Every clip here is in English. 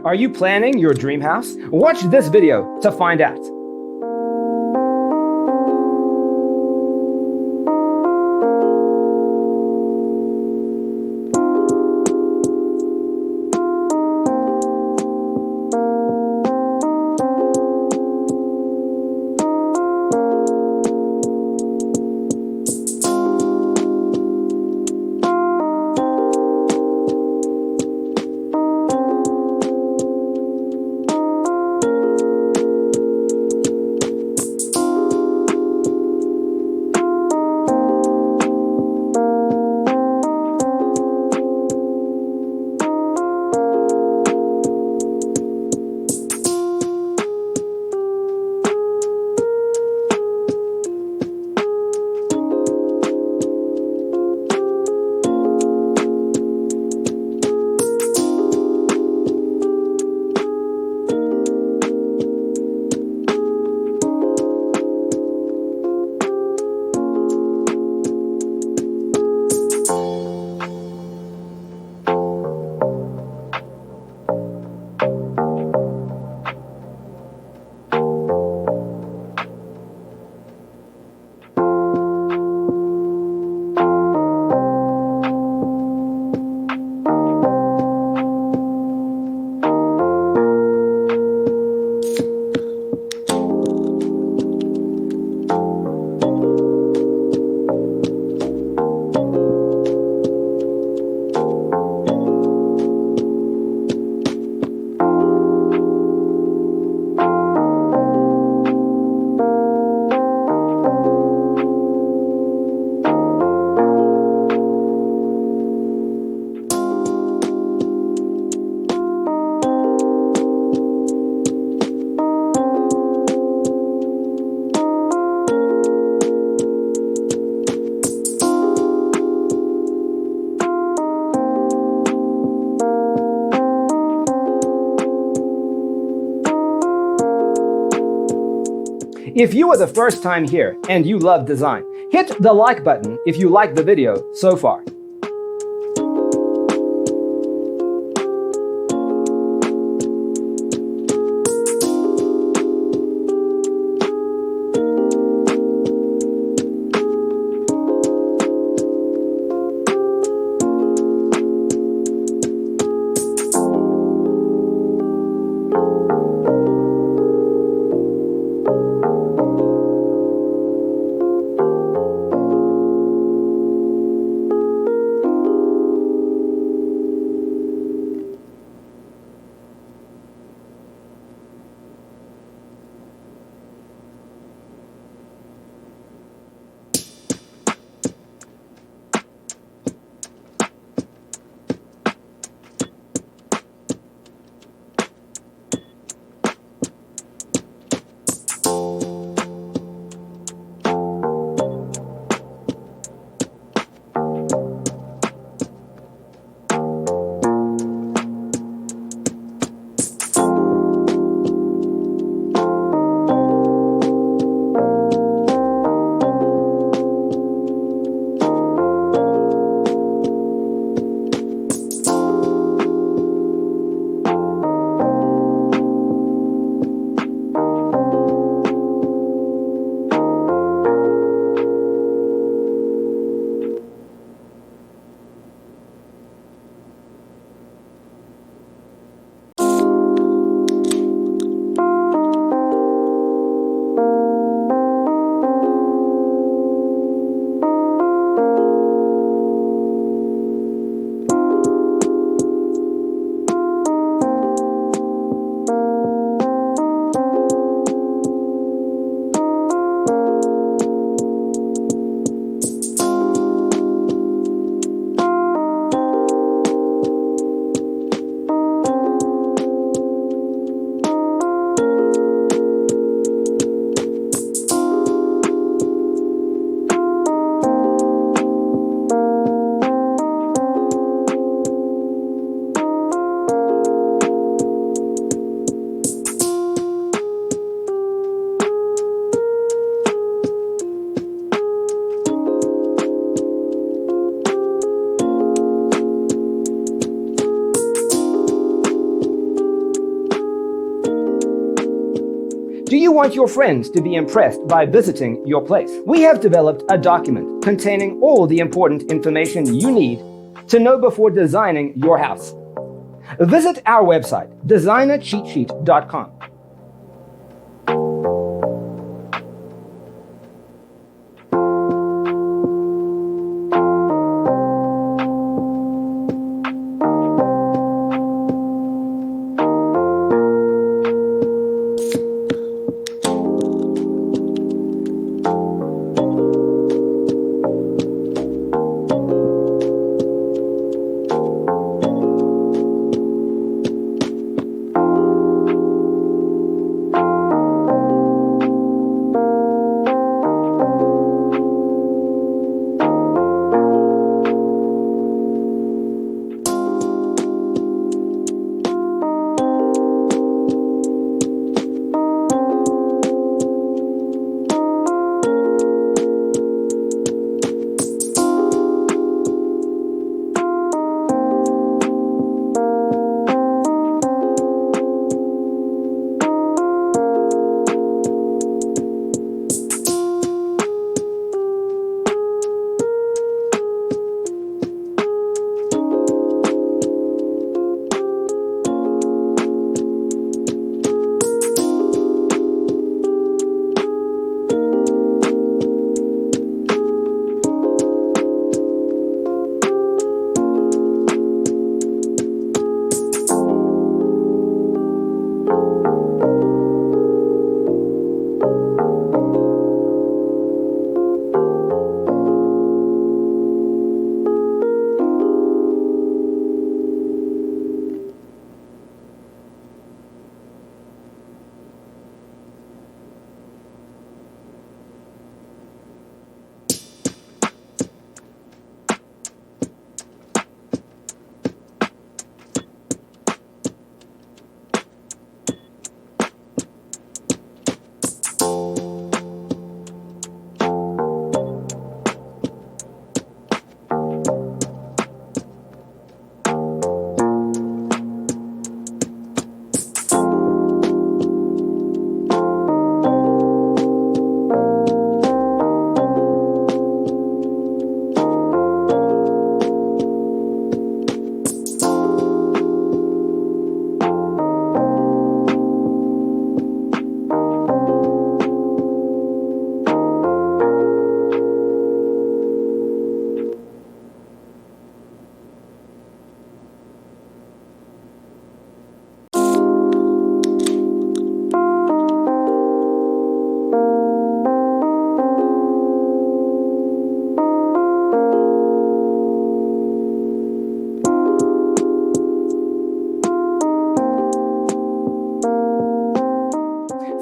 Are you planning your dream house? Watch this video to find out. If you are the first time here and you love design, hit the like button if you like the video so far. Do you want your friends to be impressed by visiting your place? We have developed a document containing all the important information you need to know before designing your house. Visit our website, designercheatsheet.com.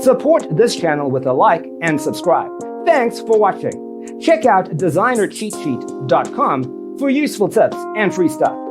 Support this channel with a like and subscribe. Thanks for watching. Check out designercheatsheet.com for useful tips and free stuff.